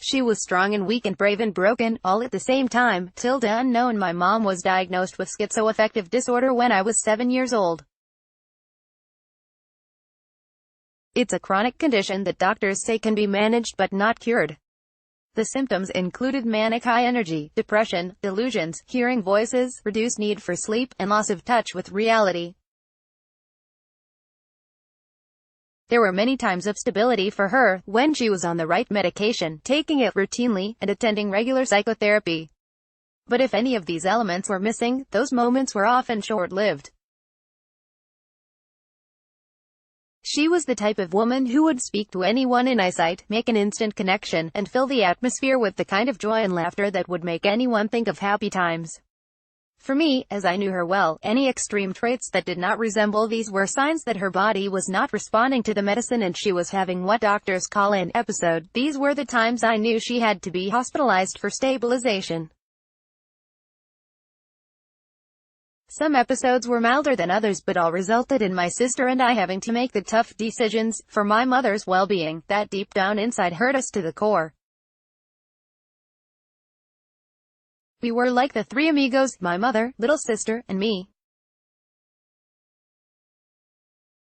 She was strong and weak and brave and broken, all at the same time. Tilde unknown. My mom was diagnosed with schizoaffective disorder when I was 7 years old. It's a chronic condition that doctors say can be managed but not cured. The symptoms included manic high energy, depression, delusions, hearing voices, reduced need for sleep, and loss of touch with reality. There were many times of stability for her, when she was on the right medication, taking it routinely, and attending regular psychotherapy. But if any of these elements were missing, those moments were often short-lived. She was the type of woman who would speak to anyone in eyesight, make an instant connection, and fill the atmosphere with the kind of joy and laughter that would make anyone think of happy times. For me, as I knew her well, any extreme traits that did not resemble these were signs that her body was not responding to the medicine and she was having what doctors call an episode. These were the times I knew she had to be hospitalized for stabilization. Some episodes were milder than others, but all resulted in my sister and I having to make the tough decisions for my mother's well-being, that deep down inside hurt us to the core. We were like the three amigos, my mother, little sister, and me.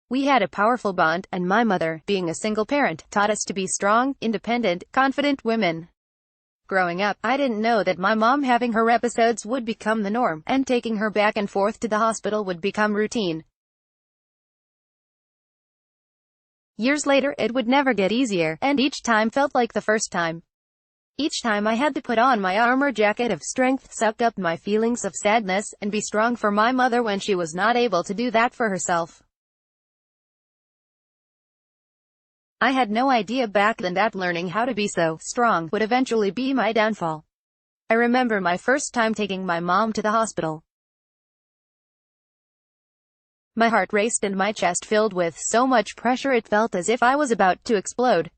We had a powerful bond, and my mother, being a single parent, taught us to be strong, independent, confident women. Growing up, I didn't know that my mom having her episodes would become the norm, and taking her back and forth to the hospital would become routine. Years later, it would never get easier, and each time felt like the first time. Each time I had to put on my armor jacket of strength, suck up my feelings of sadness, and be strong for my mother when she was not able to do that for herself. I had no idea back then that learning how to be so strong would eventually be my downfall. I remember my first time taking my mom to the hospital. My heart raced and my chest filled with so much pressure it felt as if I was about to explode.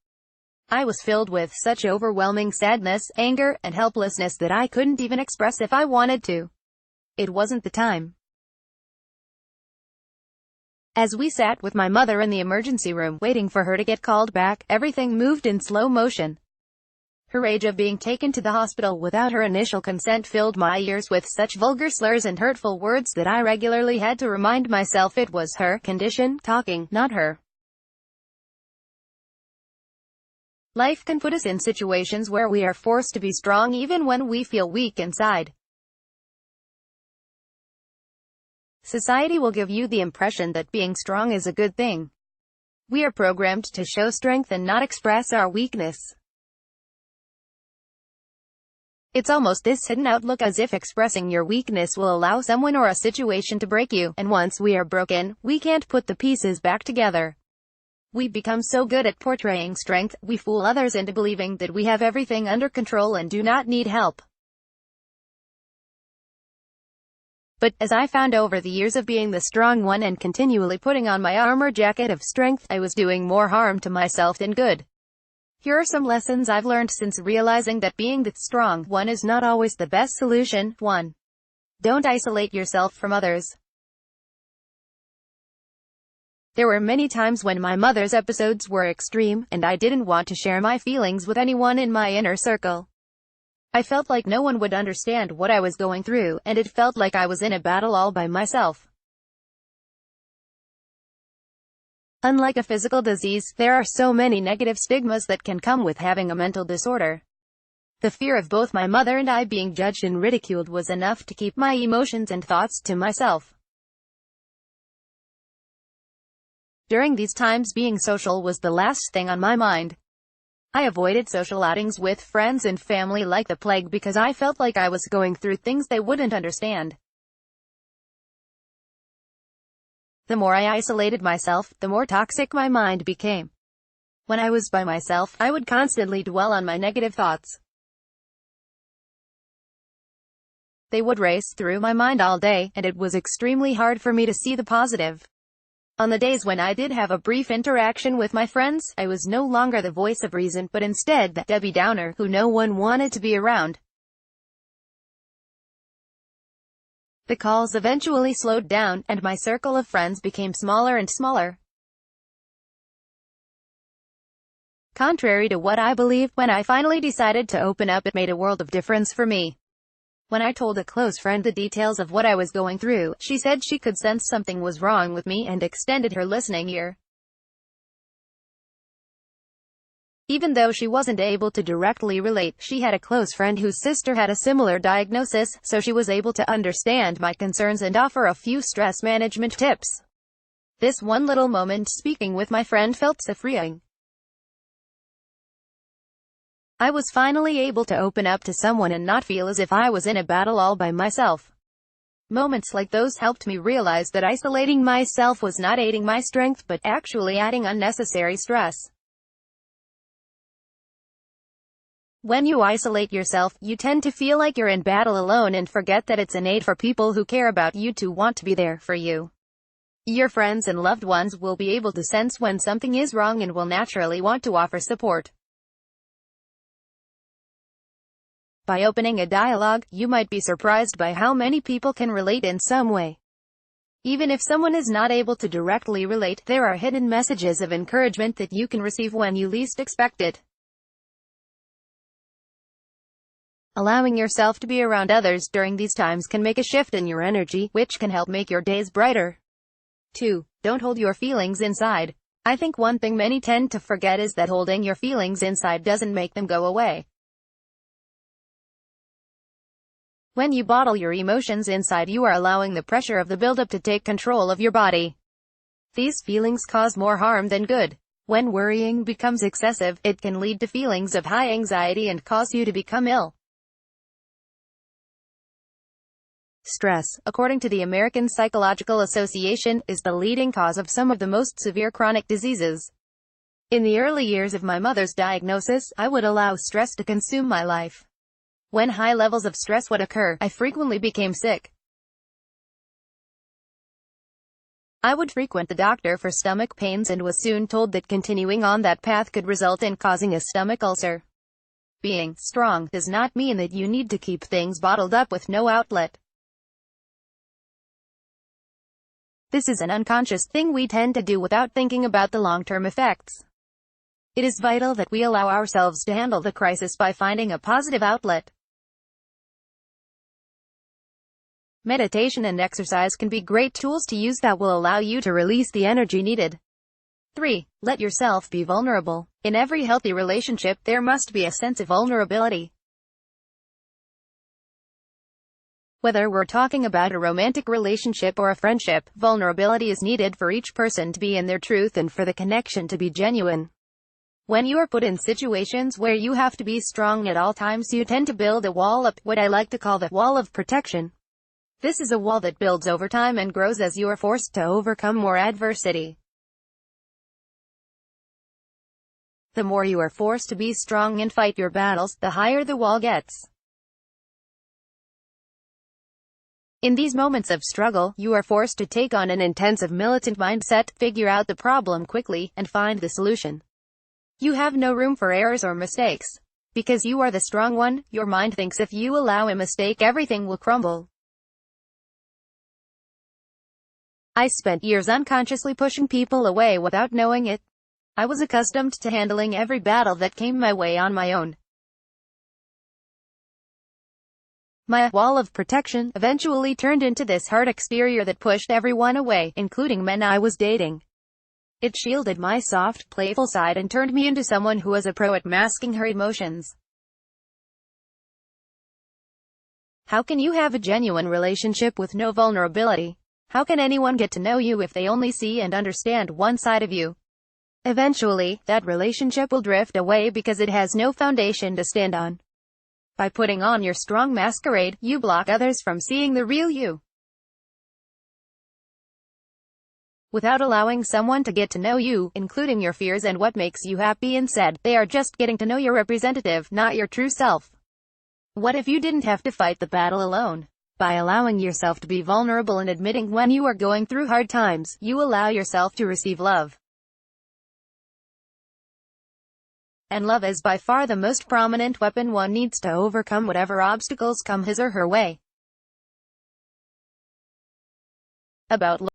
I was filled with such overwhelming sadness, anger, and helplessness that I couldn't even express if I wanted to. It wasn't the time. As we sat with my mother in the emergency room, waiting for her to get called back, everything moved in slow motion. Her rage of being taken to the hospital without her initial consent filled my ears with such vulgar slurs and hurtful words that I regularly had to remind myself it was her condition talking, not her. Life can put us in situations where we are forced to be strong even when we feel weak inside. Society will give you the impression that being strong is a good thing. We are programmed to show strength and not express our weakness. It's almost this hidden outlook as if expressing your weakness will allow someone or a situation to break you, and once we are broken, we can't put the pieces back together. We become so good at portraying strength, we fool others into believing that we have everything under control and do not need help. But, as I found over the years of being the strong one and continually putting on my armor jacket of strength, I was doing more harm to myself than good. Here are some lessons I've learned since realizing that being the strong one is not always the best solution. 1. Don't isolate yourself from others. There were many times when my mother's episodes were extreme, and I didn't want to share my feelings with anyone in my inner circle. I felt like no one would understand what I was going through, and it felt like I was in a battle all by myself. Unlike a physical disease, there are so many negative stigmas that can come with having a mental disorder. The fear of both my mother and I being judged and ridiculed was enough to keep my emotions and thoughts to myself. During these times, being social was the last thing on my mind. I avoided social outings with friends and family like the plague because I felt like I was going through things they wouldn't understand. The more I isolated myself, the more toxic my mind became. When I was by myself, I would constantly dwell on my negative thoughts. They would race through my mind all day, and it was extremely hard for me to see the positive. On the days when I did have a brief interaction with my friends, I was no longer the voice of reason, but instead the Debbie Downer who no one wanted to be around. The calls eventually slowed down, and my circle of friends became smaller and smaller. Contrary to what I believed, when I finally decided to open up, it made a world of difference for me. When I told a close friend the details of what I was going through, she said she could sense something was wrong with me and extended her listening ear. Even though she wasn't able to directly relate, she had a close friend whose sister had a similar diagnosis, so she was able to understand my concerns and offer a few stress management tips. This one little moment speaking with my friend felt so freeing. I was finally able to open up to someone and not feel as if I was in a battle all by myself. Moments like those helped me realize that isolating myself was not aiding my strength but actually adding unnecessary stress. When you isolate yourself, you tend to feel like you're in battle alone and forget that it's innate for people who care about you to want to be there for you. Your friends and loved ones will be able to sense when something is wrong and will naturally want to offer support. By opening a dialogue, you might be surprised by how many people can relate in some way. Even if someone is not able to directly relate, there are hidden messages of encouragement that you can receive when you least expect it. Allowing yourself to be around others during these times can make a shift in your energy, which can help make your days brighter. 2. Don't hold your feelings inside. I think one thing many tend to forget is that holding your feelings inside doesn't make them go away. When you bottle your emotions inside, you are allowing the pressure of the buildup to take control of your body. These feelings cause more harm than good. When worrying becomes excessive, it can lead to feelings of high anxiety and cause you to become ill. Stress, according to the American Psychological Association, is the leading cause of some of the most severe chronic diseases. In the early years of my mother's diagnosis, I would allow stress to consume my life. When high levels of stress would occur, I frequently became sick. I would frequent the doctor for stomach pains and was soon told that continuing on that path could result in causing a stomach ulcer. Being strong does not mean that you need to keep things bottled up with no outlet. This is an unconscious thing we tend to do without thinking about the long-term effects. It is vital that we allow ourselves to handle the crisis by finding a positive outlet. Meditation and exercise can be great tools to use that will allow you to release the energy needed. 3. Let yourself be vulnerable. In every healthy relationship, there must be a sense of vulnerability. Whether we're talking about a romantic relationship or a friendship, vulnerability is needed for each person to be in their truth and for the connection to be genuine. When you are put in situations where you have to be strong at all times, you tend to build a wall up, what I like to call the wall of protection. This is a wall that builds over time and grows as you are forced to overcome more adversity. The more you are forced to be strong and fight your battles, the higher the wall gets. In these moments of struggle, you are forced to take on an intensive militant mindset, figure out the problem quickly, and find the solution. You have no room for errors or mistakes. Because you are the strong one, your mind thinks if you allow a mistake, everything will crumble. I spent years unconsciously pushing people away without knowing it. I was accustomed to handling every battle that came my way on my own. My wall of protection eventually turned into this hard exterior that pushed everyone away, including men I was dating. It shielded my soft, playful side and turned me into someone who was a pro at masking her emotions. How can you have a genuine relationship with no vulnerability? How can anyone get to know you if they only see and understand one side of you? Eventually, that relationship will drift away because it has no foundation to stand on. By putting on your strong masquerade, you block others from seeing the real you. Without allowing someone to get to know you, including your fears and what makes you happy instead, they are just getting to know your representative, not your true self. What if you didn't have to fight the battle alone? By allowing yourself to be vulnerable and admitting when you are going through hard times, you allow yourself to receive love. And love is by far the most prominent weapon one needs to overcome whatever obstacles come his or her way. About